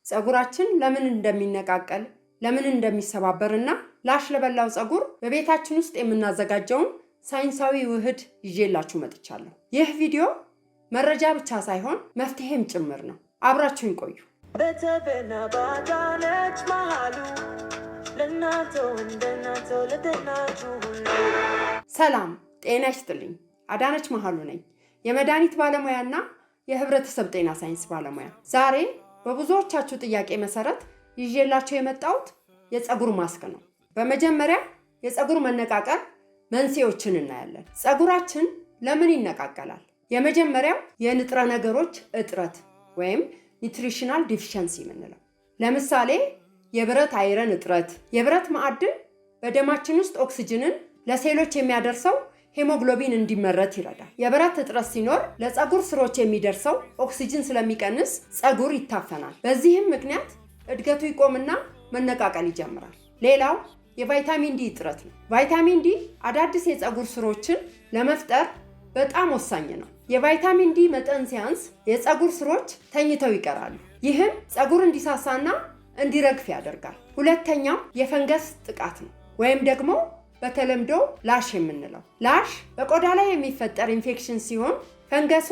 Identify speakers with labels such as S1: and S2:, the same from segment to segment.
S1: ፀጉራችን ለምን እንደሚነቃቀል ለምን እንደሚሰባበርና ላሽ ለበላው ፀጉር በቤታችን ውስጥ የምናዘጋጀውን ሳይንሳዊ ውህድ ይዤላችሁ መጥቻለሁ። ይህ ቪዲዮ መረጃ ብቻ ሳይሆን መፍትሄም ጭምር ነው። አብራችሁን ቆዩ። በተበና ባዳነች መሃሉ ለናተው እንደናተው ለተናችሁ ሁሉ ሰላም ጤና ይስጥልኝ። አዳነች መሃሉ ነኝ፣ የመድኃኒት ባለሙያና የህብረተሰብ ጤና ሳይንስ ባለሙያ። ዛሬ በብዙዎቻችሁ ጥያቄ መሰረት ይዤላችሁ የመጣሁት የፀጉር ማስክ ነው። በመጀመሪያ የፀጉር መነቃቀል መንስኤዎችን እናያለን። ፀጉራችን ለምን ይነቃቀላል? የመጀመሪያው የንጥረ ነገሮች እጥረት ወይም ኒውትሪሽናል ዲፊሸንሲ የምንለው። ለምሳሌ የብረት አይረን እጥረት። የብረት ማዕድን በደማችን ውስጥ ኦክሲጅንን ለሴሎች የሚያደርሰው ሄሞግሎቢን እንዲመረት ይረዳል። የብረት እጥረት ሲኖር ለፀጉር ስሮች የሚደርሰው ኦክሲጅን ስለሚቀንስ ፀጉር ይታፈናል። በዚህም ምክንያት እድገቱ ይቆምና መነቃቀል ይጀምራል። ሌላው የቫይታሚን ዲ እጥረት ነው። ቫይታሚን ዲ አዳዲስ የፀጉር ስሮችን ለመፍጠር በጣም ወሳኝ ነው። የቫይታሚን ዲ መጠን ሲያንስ የፀጉር ስሮች ተኝተው ይቀራሉ። ይህም ፀጉር እንዲሳሳና እንዲረግፍ ያደርጋል። ሁለተኛው የፈንገስ ጥቃት ነው ወይም ደግሞ በተለምዶ ላሽ የምንለው። ላሽ በቆዳ ላይ የሚፈጠር ኢንፌክሽን ሲሆን ፈንገሱ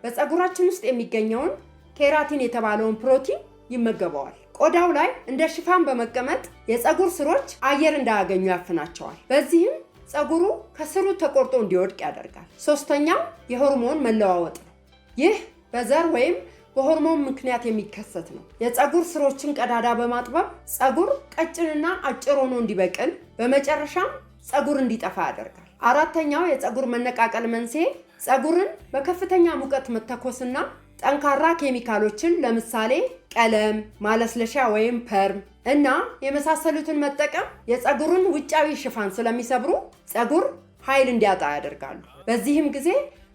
S1: በፀጉራችን ውስጥ የሚገኘውን ኬራቲን የተባለውን ፕሮቲን ይመገበዋል። ቆዳው ላይ እንደ ሽፋን በመቀመጥ የፀጉር ስሮች አየር እንዳያገኙ ያፍናቸዋል። በዚህም ፀጉሩ ከስሩ ተቆርጦ እንዲወድቅ ያደርጋል። ሶስተኛው የሆርሞን መለዋወጥ ነው። ይህ በዘር ወይም በሆርሞን ምክንያት የሚከሰት ነው። የፀጉር ስሮችን ቀዳዳ በማጥበብ ፀጉር ቀጭንና አጭር ሆኖ እንዲበቅል፣ በመጨረሻም ፀጉር እንዲጠፋ ያደርጋል። አራተኛው የፀጉር መነቃቀል መንስኤ ፀጉርን በከፍተኛ ሙቀት መተኮስና ጠንካራ ኬሚካሎችን ለምሳሌ ቀለም፣ ማለስለሻ ወይም ፐርም እና የመሳሰሉትን መጠቀም የፀጉርን ውጫዊ ሽፋን ስለሚሰብሩ ፀጉር ኃይል እንዲያጣ ያደርጋሉ። በዚህም ጊዜ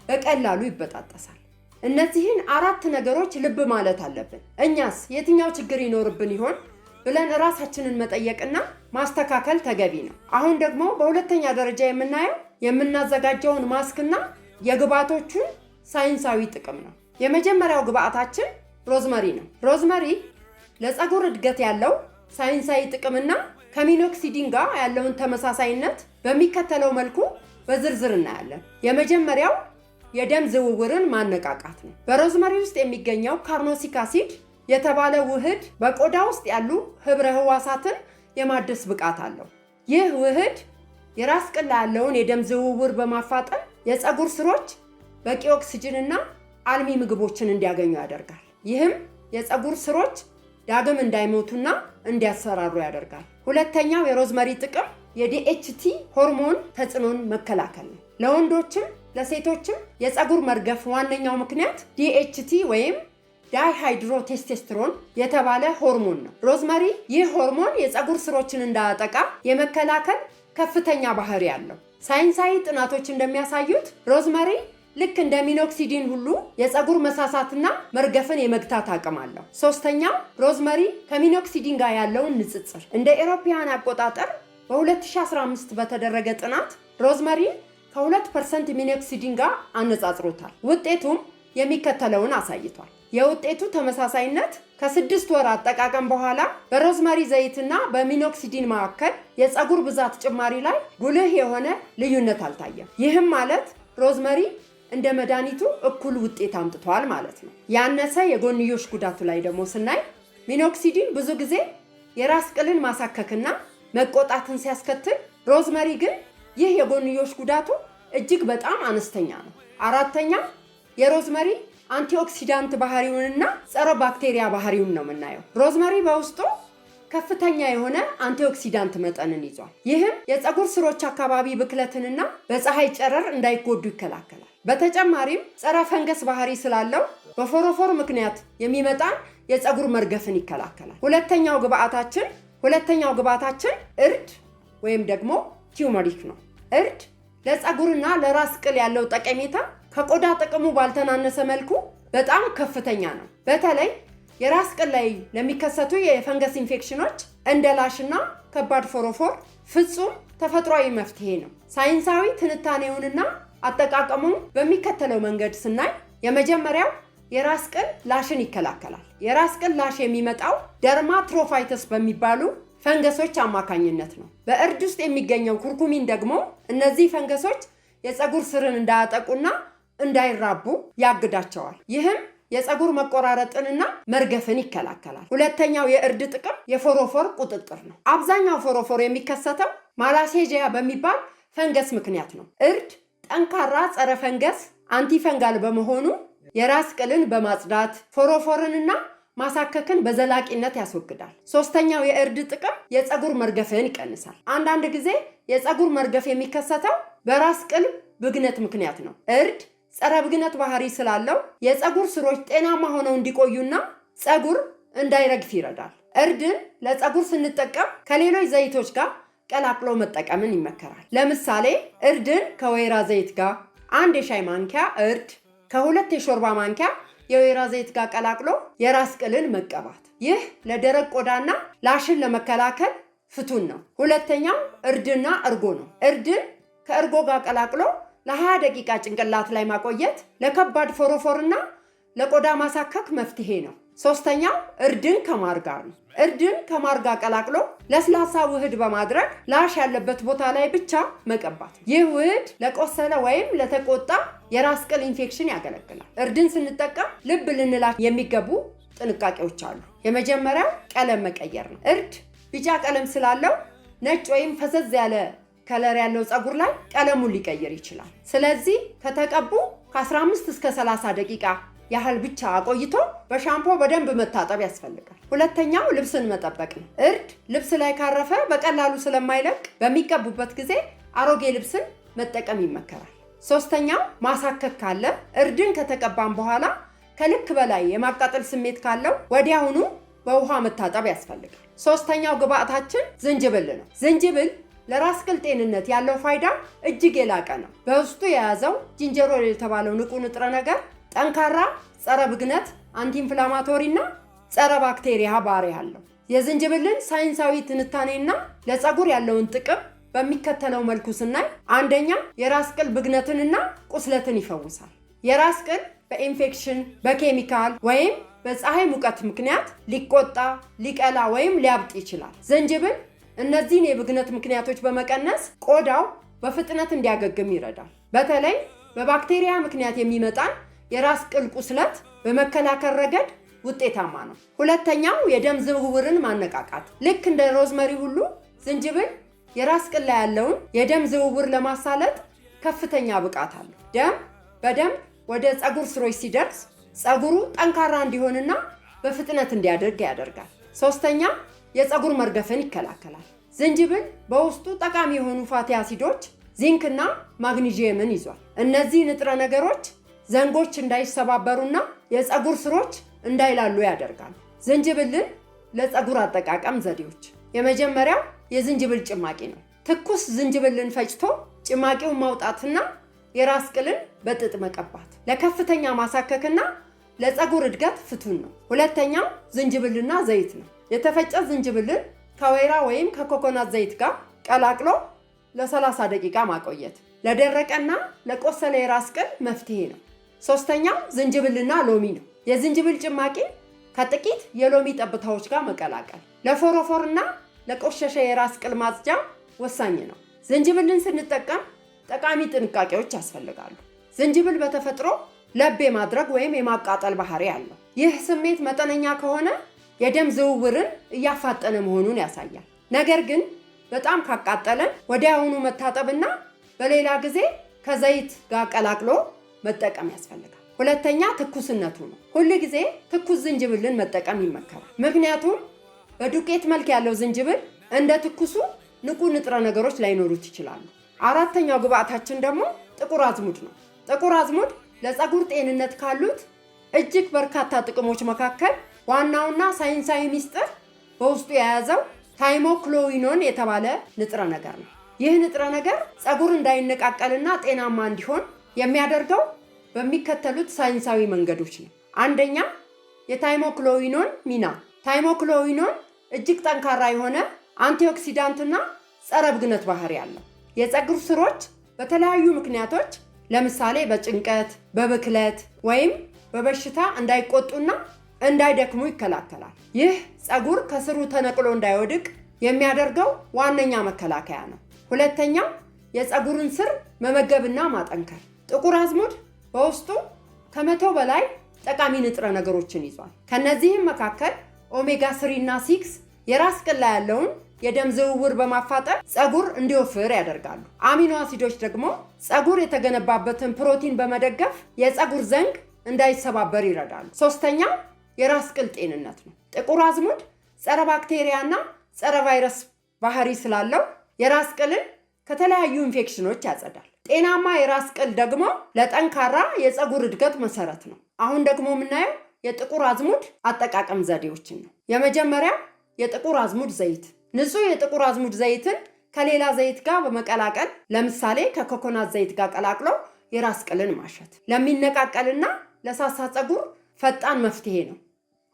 S1: በቀላሉ ይበጣጠሳል። እነዚህን አራት ነገሮች ልብ ማለት አለብን። እኛስ የትኛው ችግር ይኖርብን ይሆን ብለን ራሳችንን መጠየቅና ማስተካከል ተገቢ ነው። አሁን ደግሞ በሁለተኛ ደረጃ የምናየው የምናዘጋጀውን ማስክና የግብአቶቹን ሳይንሳዊ ጥቅም ነው። የመጀመሪያው ግብአታችን ሮዝመሪ ነው። ሮዝመሪ ለፀጉር እድገት ያለው ሳይንሳዊ ጥቅምና ከሚኖክሲዲን ጋር ያለውን ተመሳሳይነት በሚከተለው መልኩ በዝርዝር እናያለን። የመጀመሪያው የደም ዝውውርን ማነቃቃት ነው። በሮዝመሪ ውስጥ የሚገኘው ካርኖሲክ አሲድ የተባለ ውህድ በቆዳ ውስጥ ያሉ ህብረ ህዋሳትን የማደስ ብቃት አለው። ይህ ውህድ የራስ ቅል ላይ ያለውን የደም ዝውውር በማፋጠን የፀጉር ስሮች በቂ ኦክሲጅንና አልሚ ምግቦችን እንዲያገኙ ያደርጋል። ይህም የፀጉር ስሮች ዳግም እንዳይሞቱና እንዲያሰራሩ ያደርጋል። ሁለተኛው የሮዝመሪ ጥቅም የዲኤችቲ ሆርሞን ተጽዕኖን መከላከል ነው። ለወንዶችም ለሴቶችም የፀጉር መርገፍ ዋነኛው ምክንያት ዲኤችቲ ወይም ዳይሃይድሮቴስቶስትሮን የተባለ ሆርሞን ነው። ሮዝመሪ ይህ ሆርሞን የፀጉር ስሮችን እንዳያጠቃ የመከላከል ከፍተኛ ባህሪ አለው። ሳይንሳዊ ጥናቶች እንደሚያሳዩት ሮዝመሪ ልክ እንደ ሚኖክሲዲን ሁሉ የፀጉር መሳሳትና መርገፍን የመግታት አቅም አለው። ሶስተኛው ሮዝመሪ ከሚኖክሲዲን ጋር ያለውን ንጽጽር። እንደ ኤሮፓያን አቆጣጠር በ2015 በተደረገ ጥናት ሮዝመሪን ከ2% ሚኖክሲዲን ጋር አነጻጽሮታል። ውጤቱም የሚከተለውን አሳይቷል። የውጤቱ ተመሳሳይነት ከ6 ወር አጠቃቀም በኋላ በሮዝመሪ ዘይትና በሚኖክሲዲን መካከል የፀጉር ብዛት ጭማሪ ላይ ጉልህ የሆነ ልዩነት አልታየም። ይህም ማለት ሮዝመሪ እንደ መድኃኒቱ እኩል ውጤት አምጥቷል ማለት ነው። ያነሰ የጎንዮሽ ጉዳቱ ላይ ደግሞ ስናይ ሚኖክሲዲን ብዙ ጊዜ የራስ ቅልን ማሳከክና መቆጣትን ሲያስከትል፣ ሮዝመሪ ግን ይህ የጎንዮሽ ጉዳቱ እጅግ በጣም አነስተኛ ነው። አራተኛ የሮዝመሪ አንቲኦክሲዳንት ባህሪውንና ጸረ ባክቴሪያ ባህሪውን ነው የምናየው። ሮዝመሪ በውስጡ ከፍተኛ የሆነ አንቲኦክሲዳንት መጠንን ይዟል። ይህም የፀጉር ስሮች አካባቢ ብክለትንና በፀሐይ ጨረር እንዳይጎዱ ይከላከላል። በተጨማሪም ጸረ ፈንገስ ባህሪ ስላለው በፎሮፎር ምክንያት የሚመጣን የፀጉር መርገፍን ይከላከላል። ሁለተኛው ግብአታችን እርድ ወይም ደግሞ ቲዩመሪክ ነው። እርድ ለፀጉርና ለራስ ቅል ያለው ጠቀሜታ ከቆዳ ጥቅሙ ባልተናነሰ መልኩ በጣም ከፍተኛ ነው። በተለይ የራስ ቅል ላይ ለሚከሰቱ የፈንገስ ኢንፌክሽኖች እንደ ላሽና ከባድ ፎሮፎር ፍጹም ተፈጥሯዊ መፍትሄ ነው። ሳይንሳዊ ትንታኔውንና አጠቃቀሙን በሚከተለው መንገድ ስናይ የመጀመሪያው የራስ ቅል ላሽን ይከላከላል። የራስ ቅል ላሽ የሚመጣው ደርማትሮፋይተስ በሚባሉ ፈንገሶች አማካኝነት ነው። በእርድ ውስጥ የሚገኘው ኩርኩሚን ደግሞ እነዚህ ፈንገሶች የፀጉር ስርን እንዳያጠቁና እንዳይራቡ ያግዳቸዋል። ይህም የፀጉር መቆራረጥንና መርገፍን ይከላከላል። ሁለተኛው የእርድ ጥቅም የፎሮፎር ቁጥጥር ነው። አብዛኛው ፎሮፎር የሚከሰተው ማላሴጂያ በሚባል ፈንገስ ምክንያት ነው። እርድ ጠንካራ ጸረ ፈንገስ አንቲፈንጋል በመሆኑ የራስ ቅልን በማጽዳት ፎሮፎርንና ማሳከክን በዘላቂነት ያስወግዳል። ሶስተኛው የእርድ ጥቅም የፀጉር መርገፍን ይቀንሳል። አንዳንድ ጊዜ የፀጉር መርገፍ የሚከሰተው በራስ ቅል ብግነት ምክንያት ነው። እርድ ጸረ ብግነት ባህሪ ስላለው የፀጉር ስሮች ጤናማ ሆነው እንዲቆዩና ፀጉር እንዳይረግፍ ይረዳል። እርድን ለፀጉር ስንጠቀም ከሌሎች ዘይቶች ጋር ቀላቅሎ መጠቀምን ይመከራል። ለምሳሌ እርድን ከወይራ ዘይት ጋር 1 የሻይ ማንኪያ እርድ ከ2 የሾርባ ማንኪያ የወይራ ዘይት ጋር ቀላቅሎ የራስ ቅልን መቀባት። ይህ ለደረቅ ቆዳና ላሽን ለመከላከል ፍቱን ነው። ሁለተኛው እርድና እርጎ ነው። እርድን ከእርጎ ጋር ቀላቅሎ ለ20 ደቂቃ ጭንቅላት ላይ ማቆየት ለከባድ ፎሮፎርና ለቆዳ ማሳከክ መፍትሄ ነው። ሶስተኛው እርድን ከማር ጋር ነው። እርድን ከማር ጋር ቀላቅሎ ለስላሳ ውህድ በማድረግ ላሽ ያለበት ቦታ ላይ ብቻ መቀባት። ይህ ውህድ ለቆሰለ ወይም ለተቆጣ የራስ ቅል ኢንፌክሽን ያገለግላል። እርድን ስንጠቀም ልብ ልንላቸው የሚገቡ ጥንቃቄዎች አሉ። የመጀመሪያው ቀለም መቀየር ነው። እርድ ቢጫ ቀለም ስላለው ነጭ ወይም ፈዘዝ ያለ ከለር ያለው ፀጉር ላይ ቀለሙን ሊቀይር ይችላል። ስለዚህ ከተቀቡ ከ15 እስከ 30 ደቂቃ ያህል ብቻ አቆይቶ በሻምፖ በደንብ መታጠብ ያስፈልጋል። ሁለተኛው ልብስን መጠበቅ ነው። እርድ ልብስ ላይ ካረፈ በቀላሉ ስለማይለቅ በሚቀቡበት ጊዜ አሮጌ ልብስን መጠቀም ይመከራል። ሶስተኛው ማሳከክ ካለ እርድን ከተቀባም በኋላ ከልክ በላይ የማቃጠል ስሜት ካለው ወዲያውኑ በውሃ መታጠብ ያስፈልጋል። ሶስተኛው ግብአታችን ዝንጅብል ነው። ዝንጅብል ለራስ ቅል ጤንነት ያለው ፋይዳ እጅግ የላቀ ነው። በውስጡ የያዘው ጂንጀሮል የተባለው ንቁ ንጥረ ነገር ጠንካራ ጸረ ብግነት፣ አንቲኢንፍላማቶሪ እና ጸረ ባክቴሪያ ባህሪ አለው። የዝንጅብልን ሳይንሳዊ ትንታኔና ለፀጉር ያለውን ጥቅም በሚከተለው መልኩ ስናይ፣ አንደኛ የራስ ቅል ብግነትንና ቁስለትን ይፈውሳል። የራስ ቅል በኢንፌክሽን፣ በኬሚካል ወይም በፀሐይ ሙቀት ምክንያት ሊቆጣ፣ ሊቀላ ወይም ሊያብጥ ይችላል። ዝንጅብል እነዚህን የብግነት ምክንያቶች በመቀነስ ቆዳው በፍጥነት እንዲያገግም ይረዳል። በተለይ በባክቴሪያ ምክንያት የሚመጣን የራስ ቅል ቁስለት በመከላከል ረገድ ውጤታማ ነው። ሁለተኛው የደም ዝውውርን ማነቃቃት። ልክ እንደ ሮዝመሪ ሁሉ ዝንጅብል የራስ ቅል ላይ ያለውን የደም ዝውውር ለማሳለጥ ከፍተኛ ብቃት አለው። ደም በደንብ ወደ ፀጉር ስሮች ሲደርስ ፀጉሩ ጠንካራ እንዲሆንና በፍጥነት እንዲያድግ ያደርጋል። ሶስተኛ የፀጉር መርገፍን ይከላከላል። ዝንጅብል በውስጡ ጠቃሚ የሆኑ ፋቲ አሲዶች፣ ዚንክና ማግኒዥየምን ይዟል። እነዚህ ንጥረ ነገሮች ዘንጎች እንዳይሰባበሩና የፀጉር ስሮች እንዳይላሉ ያደርጋሉ። ዝንጅብልን ለፀጉር አጠቃቀም ዘዴዎች፣ የመጀመሪያው የዝንጅብል ጭማቂ ነው። ትኩስ ዝንጅብልን ፈጭቶ ጭማቂውን ማውጣትና የራስ ቅልን በጥጥ መቀባት ለከፍተኛ ማሳከክና ለፀጉር እድገት ፍቱን ነው። ሁለተኛው ዝንጅብልና ዘይት ነው። የተፈጨ ዝንጅብልን ከወይራ ወይም ከኮኮናት ዘይት ጋር ቀላቅሎ ለ30 ደቂቃ ማቆየት ለደረቀና ለቆሰለ የራስ ቅል መፍትሄ ነው። ሶስተኛው ዝንጅብልና ሎሚ ነው። የዝንጅብል ጭማቂ ከጥቂት የሎሚ ጠብታዎች ጋር መቀላቀል ለፎሮፎርና ለቆሸሸ የራስ ቅል ማጽጃ ወሳኝ ነው። ዝንጅብልን ስንጠቀም ጠቃሚ ጥንቃቄዎች ያስፈልጋሉ። ዝንጅብል በተፈጥሮ ለብ የማድረግ ወይም የማቃጠል ባህሪ አለው። ይህ ስሜት መጠነኛ ከሆነ የደም ዝውውርን እያፋጠነ መሆኑን ያሳያል። ነገር ግን በጣም ካቃጠለን ወዲያውኑ መታጠብና በሌላ ጊዜ ከዘይት ጋር ቀላቅሎ መጠቀም ያስፈልጋል። ሁለተኛ ትኩስነቱ ነው። ሁል ጊዜ ትኩስ ዝንጅብልን መጠቀም ይመከራል። ምክንያቱም በዱቄት መልክ ያለው ዝንጅብል እንደ ትኩሱ ንቁ ንጥረ ነገሮች ላይኖሩት ይችላሉ። አራተኛው ግብአታችን ደግሞ ጥቁር አዝሙድ ነው። ጥቁር አዝሙድ ለፀጉር ጤንነት ካሉት እጅግ በርካታ ጥቅሞች መካከል ዋናውና ሳይንሳዊ ሚስጥር በውስጡ የያዘው ታይሞክሎዊኖን የተባለ ንጥረ ነገር ነው። ይህ ንጥረ ነገር ፀጉር እንዳይነቃቀልና ጤናማ እንዲሆን የሚያደርገው በሚከተሉት ሳይንሳዊ መንገዶች ነው። አንደኛ የታይሞክሎዊኖን ሚና። ታይሞክሎዊኖን እጅግ ጠንካራ የሆነ አንቲኦክሲዳንትና ጸረ ብግነት ባህሪ አለው። የፀጉር ስሮች በተለያዩ ምክንያቶች ለምሳሌ በጭንቀት፣ በብክለት ወይም በበሽታ እንዳይቆጡና እንዳይደክሙ ይከላከላል። ይህ ፀጉር ከስሩ ተነቅሎ እንዳይወድቅ የሚያደርገው ዋነኛ መከላከያ ነው። ሁለተኛው የፀጉርን ስር መመገብና ማጠንከር። ጥቁር አዝሙድ በውስጡ ከ100 በላይ ጠቃሚ ንጥረ ነገሮችን ይዟል። ከነዚህም መካከል ኦሜጋ 3 እና 6 የራስ ቅል ላይ ያለውን የደም ዝውውር በማፋጠን ፀጉር እንዲወፍር ያደርጋሉ። አሚኖ አሲዶች ደግሞ ፀጉር የተገነባበትን ፕሮቲን በመደገፍ የፀጉር ዘንግ እንዳይሰባበር ይረዳሉ። ሶስተኛው የራስ ቅል ጤንነት ነው። ጥቁር አዝሙድ ጸረ ባክቴሪያና ጸረ ቫይረስ ባህሪ ስላለው የራስ ቅልን ከተለያዩ ኢንፌክሽኖች ያጸዳል። ጤናማ የራስ ቅል ደግሞ ለጠንካራ የፀጉር እድገት መሰረት ነው። አሁን ደግሞ የምናየው የጥቁር አዝሙድ አጠቃቀም ዘዴዎችን ነው። የመጀመሪያው የጥቁር አዝሙድ ዘይት። ንጹህ የጥቁር አዝሙድ ዘይትን ከሌላ ዘይት ጋር በመቀላቀል ለምሳሌ ከኮኮናት ዘይት ጋር ቀላቅሎ የራስ ቅልን ማሸት ለሚነቃቀልና ለሳሳ ፀጉር ፈጣን መፍትሄ ነው።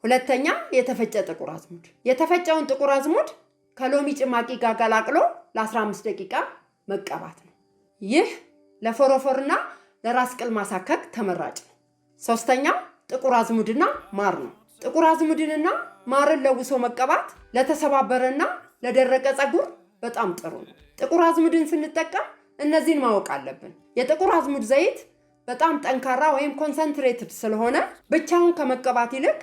S1: ሁለተኛ የተፈጨ ጥቁር አዝሙድ። የተፈጨውን ጥቁር አዝሙድ ከሎሚ ጭማቂ ጋር ቀላቅሎ ለ15 ደቂቃ መቀባት ነው። ይህ ለፎሮፎርና ለራስ ቅል ማሳከክ ተመራጭ ነው። ሶስተኛው ጥቁር አዝሙድና ማር ነው። ጥቁር አዝሙድንና ማርን ለውሶ መቀባት ለተሰባበረና ለደረቀ ፀጉር በጣም ጥሩ ነው። ጥቁር አዝሙድን ስንጠቀም እነዚህን ማወቅ አለብን። የጥቁር አዝሙድ ዘይት በጣም ጠንካራ ወይም ኮንሰንትሬትድ ስለሆነ ብቻውን ከመቀባት ይልቅ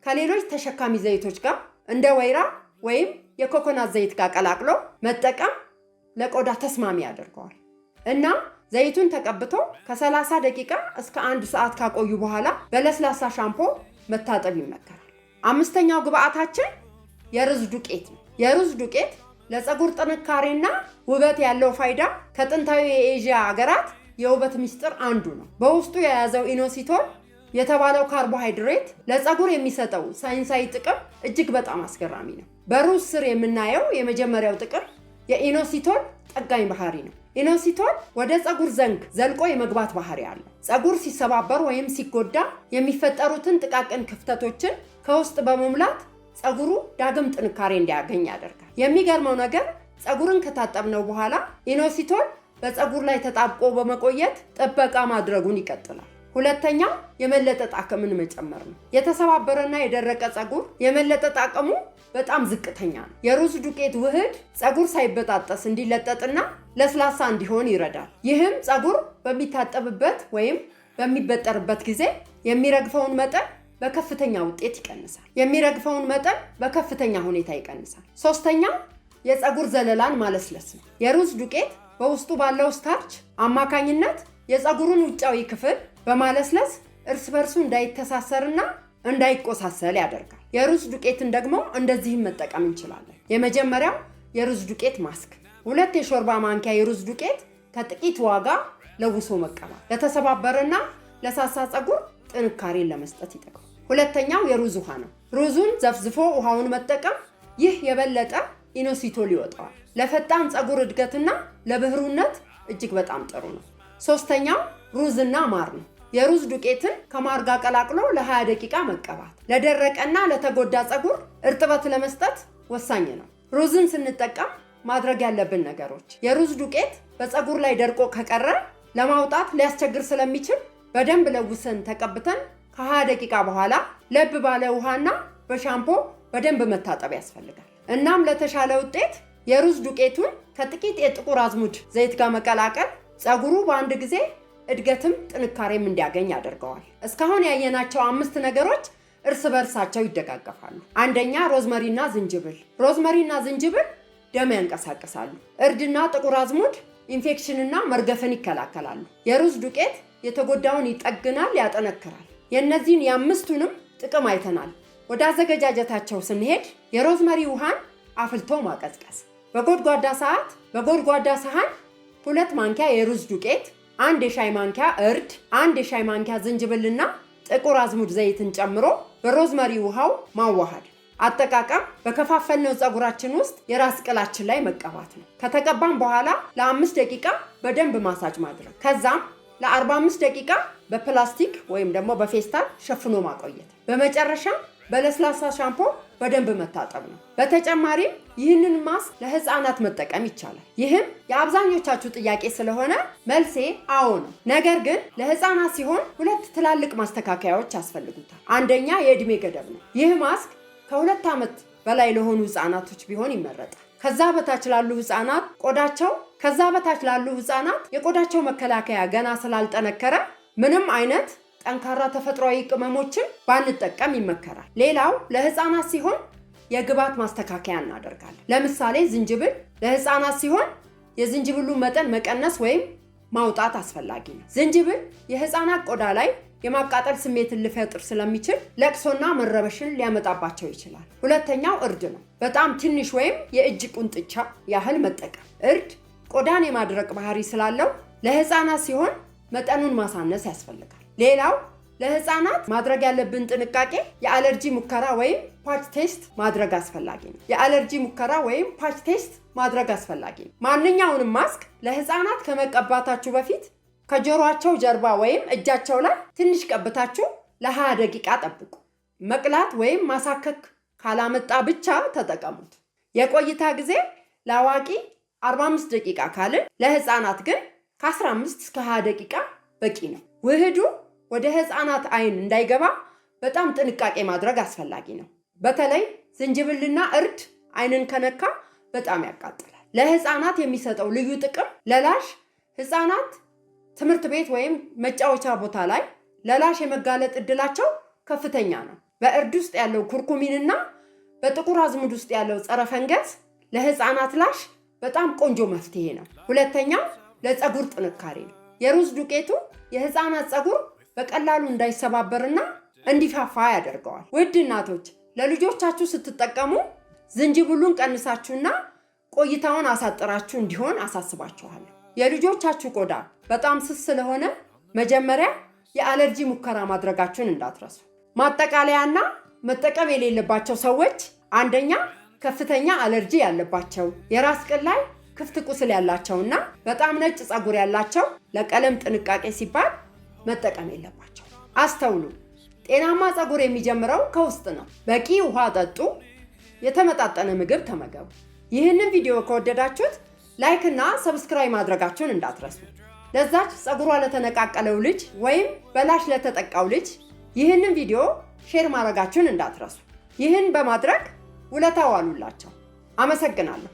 S1: ከሌሎች ተሸካሚ ዘይቶች ጋር እንደ ወይራ ወይም የኮኮናት ዘይት ጋር ቀላቅሎ መጠቀም ለቆዳ ተስማሚ ያደርገዋል እና ዘይቱን ተቀብቶ ከ30 ደቂቃ እስከ 1 ሰዓት ካቆዩ በኋላ በለስላሳ ሻምፖ መታጠብ ይመከራል። አምስተኛው ግብአታችን የሩዝ ዱቄት ነው። የሩዝ ዱቄት ለፀጉር ጥንካሬና ውበት ያለው ፋይዳ ከጥንታዊ የኤዥያ ሀገራት የውበት ምስጢር አንዱ ነው። በውስጡ የያዘው ኢኖሲቶል የተባለው ካርቦሃይድሬት ለፀጉር የሚሰጠው ሳይንሳዊ ጥቅም እጅግ በጣም አስገራሚ ነው። በሩዝ ስር የምናየው የመጀመሪያው ጥቅም የኢኖሲቶል ጠጋኝ ባህሪ ነው። ኢኖሲቶል ወደ ፀጉር ዘንግ ዘልቆ የመግባት ባህሪ አለው። ፀጉር ሲሰባበር ወይም ሲጎዳ የሚፈጠሩትን ጥቃቅን ክፍተቶችን ከውስጥ በመሙላት ፀጉሩ ዳግም ጥንካሬ እንዲያገኝ ያደርጋል። የሚገርመው ነገር ፀጉርን ከታጠብነው በኋላ ኢኖሲቶል በፀጉር ላይ ተጣብቆ በመቆየት ጥበቃ ማድረጉን ይቀጥላል። ሁለተኛው የመለጠጥ አቅምን መጨመር ነው። የተሰባበረና የደረቀ ፀጉር የመለጠጥ አቅሙ በጣም ዝቅተኛ ነው። የሩዝ ዱቄት ውህድ ፀጉር ሳይበጣጠስ እንዲለጠጥና ለስላሳ እንዲሆን ይረዳል። ይህም ፀጉር በሚታጠብበት ወይም በሚበጠርበት ጊዜ የሚረግፈውን መጠን በከፍተኛ ሁኔታ ይቀንሳል። ሶስተኛው የፀጉር ዘለላን ማለስለስ ነው። የሩዝ ዱቄት በውስጡ ባለው ስታርች አማካኝነት የፀጉሩን ውጫዊ ክፍል በማለስለስ እርስ በርሱ እንዳይተሳሰርና እንዳይቆሳሰል ያደርጋል። የሩዝ ዱቄትን ደግሞ እንደዚህም መጠቀም እንችላለን። የመጀመሪያው የሩዝ ዱቄት ማስክ። 2 የሾርባ ማንኪያ የሩዝ ዱቄት ከጥቂት ውሃ ጋር ለውሶ መቀባት ለተሰባበረና ለሳሳ ፀጉር ጥንካሬን ለመስጠት ይጠቅማል። ሁለተኛው የሩዝ ውሃ ነው። ሩዙን ዘፍዝፎ ውሃውን መጠቀም ይህ የበለጠ ኢኖሲቶል ይወጣዋል። ለፈጣን ፀጉር እድገትና ለብህሩነት እጅግ በጣም ጥሩ ነው። ሶስተኛው ሩዝና ማር ነው። የሩዝ ዱቄትን ከማር ጋር ቀላቅሎ ለ20 ደቂቃ መቀባት ለደረቀና ለተጎዳ ፀጉር እርጥበት ለመስጠት ወሳኝ ነው። ሩዝን ስንጠቀም ማድረግ ያለብን ነገሮች፣ የሩዝ ዱቄት በፀጉር ላይ ደርቆ ከቀረ ለማውጣት ሊያስቸግር ስለሚችል በደንብ ለውሰን ተቀብተን ከ20 ደቂቃ በኋላ ለብ ባለ ውሃና በሻምፖ በደንብ መታጠብ ያስፈልጋል። እናም ለተሻለ ውጤት የሩዝ ዱቄቱን ከጥቂት የጥቁር አዝሙድ ዘይት ጋር መቀላቀል ፀጉሩ በአንድ ጊዜ እድገትም ጥንካሬም እንዲያገኝ ያደርገዋል። እስካሁን ያየናቸው 5 ነገሮች እርስ በርሳቸው ይደጋገፋሉ። አንደኛ ሮዝመሪና ዝንጅብል። ሮዝመሪና ዝንጅብል ደም ያንቀሳቅሳሉ። እርድና ጥቁር አዝሙድ ኢንፌክሽንና መርገፍን ይከላከላሉ። የሩዝ ዱቄት የተጎዳውን ይጠግናል፣ ያጠነክራል። የእነዚህን የ5ቱንም ጥቅም አይተናል። ወደ አዘገጃጀታቸው ስንሄድ የሮዝመሪ ውሃን አፍልቶ ማቀዝቀዝ፣ በጎድጓዳ ሳህን 2 ማንኪያ የሩዝ ዱቄት፣ 1 የሻይ ማንኪያ እርድ፣ 1 የሻይ ማንኪያ ዝንጅብልና ጥቁር አዝሙድ ዘይትን ጨምሮ በሮዝመሪ ውሃው ማዋሃድ። አጠቃቀም በከፋፈልነው ፀጉራችን ውስጥ የራስ ቅላችን ላይ መቀባት ነው። ከተቀባም በኋላ ለ5 ደቂቃ በደንብ ማሳጅ ማድረግ፣ ከዛም ለ45 ደቂቃ በፕላስቲክ ወይም ደግሞ በፌስታል ሸፍኖ ማቆየት። በመጨረሻ በለስላሳ ሻምፖ በደንብ መታጠብ ነው። በተጨማሪም ይህንን ማስክ ለህፃናት መጠቀም ይቻላል። ይህም የአብዛኞቻችሁ ጥያቄ ስለሆነ መልሴ አዎ ነው። ነገር ግን ለህፃናት ሲሆን ሁለት ትላልቅ ማስተካከያዎች ያስፈልጉታል። አንደኛ የእድሜ ገደብ ነው። ይህ ማስክ ከ2 ዓመት በላይ ለሆኑ ህፃናቶች ቢሆን ይመረጣል። ከዛ በታች ላሉ ህፃናት የቆዳቸው መከላከያ ገና ስላልጠነከረ ምንም አይነት ጠንካራ ተፈጥሯዊ ቅመሞችን ባንጠቀም ይመከራል። ሌላው ለህፃናት ሲሆን የግብዓት ማስተካከያ እናደርጋለን። ለምሳሌ ዝንጅብል ለህፃናት ሲሆን የዝንጅብሉን መጠን መቀነስ ወይም ማውጣት አስፈላጊ ነው። ዝንጅብል የህፃናት ቆዳ ላይ የማቃጠል ስሜትን ሊፈጥር ስለሚችል ለቅሶና መረበሽን ሊያመጣባቸው ይችላል። ሁለተኛው እርድ ነው። በጣም ትንሽ ወይም የእጅ ቁንጥቻ ያህል መጠቀም። እርድ ቆዳን የማድረቅ ባህሪ ስላለው ለህፃናት ሲሆን መጠኑን ማሳነስ ያስፈልጋል። ሌላው ለህፃናት ማድረግ ያለብን ጥንቃቄ የአለርጂ ሙከራ ወይም ፓች ቴስት ማድረግ አስፈላጊ ነው። ማንኛውንም ማስክ ለህፃናት ከመቀባታችሁ በፊት ከጆሮአቸው ጀርባ ወይም እጃቸው ላይ ትንሽ ቀብታችሁ ለ20 ደቂቃ ጠብቁ። መቅላት ወይም ማሳከክ ካላመጣ ብቻ ተጠቀሙት። የቆይታ ጊዜ ለአዋቂ 45 ደቂቃ ካልን ለህፃናት ግን ከ15 እስከ 20 ደቂቃ በቂ ነው። ውህዱ ወደ ህፃናት አይን እንዳይገባ በጣም ጥንቃቄ ማድረግ አስፈላጊ ነው። በተለይ ዝንጅብልና እርድ አይንን ከነካ በጣም ያቃጥላል። ለህፃናት የሚሰጠው ልዩ ጥቅም ለላሽ ህፃናት ትምህርት ቤት ወይም መጫወቻ ቦታ ላይ ለላሽ የመጋለጥ እድላቸው ከፍተኛ ነው። በእርድ ውስጥ ያለው ኩርኩሚንና በጥቁር አዝሙድ ውስጥ ያለው ጸረ ፈንገስ ለህፃናት ላሽ በጣም ቆንጆ መፍትሄ ነው። ሁለተኛው ለፀጉር ጥንካሬ ነው። የሩዝ ዱቄቱ የህፃናት ፀጉር በቀላሉ እንዳይሰባበርና እንዲፋፋ ያደርገዋል። ውድ እናቶች ለልጆቻችሁ ስትጠቀሙ ዝንጅብሉን ቀንሳችሁና ቆይታውን አሳጥራችሁ እንዲሆን አሳስባችኋለሁ። የልጆቻችሁ ቆዳ በጣም ስስ ስለሆነ መጀመሪያ የአለርጂ ሙከራ ማድረጋችሁን እንዳትረሱ። ማጠቃለያና መጠቀም የሌለባቸው ሰዎች፣ አንደኛ ከፍተኛ አለርጂ ያለባቸው፣ የራስ ቅል ላይ ክፍት ቁስል ያላቸውና በጣም ነጭ ፀጉር ያላቸው ለቀለም ጥንቃቄ ሲባል መጠቀም የለባቸው። አስተውሉ፣ ጤናማ ፀጉር የሚጀምረው ከውስጥ ነው። በቂ ውሃ ጠጡ፣ የተመጣጠነ ምግብ ተመገቡ። ይህንን ቪዲዮ ከወደዳችሁት ላይክ እና ሰብስክራይብ ማድረጋችሁን እንዳትረሱ። ለዛች ፀጉሯ ለተነቃቀለው ልጅ ወይም በላሽ ለተጠቃው ልጅ ይህንን ቪዲዮ ሼር ማድረጋችሁን እንዳትረሱ። ይህን በማድረግ ውለታ ዋሉላቸው። አመሰግናለሁ።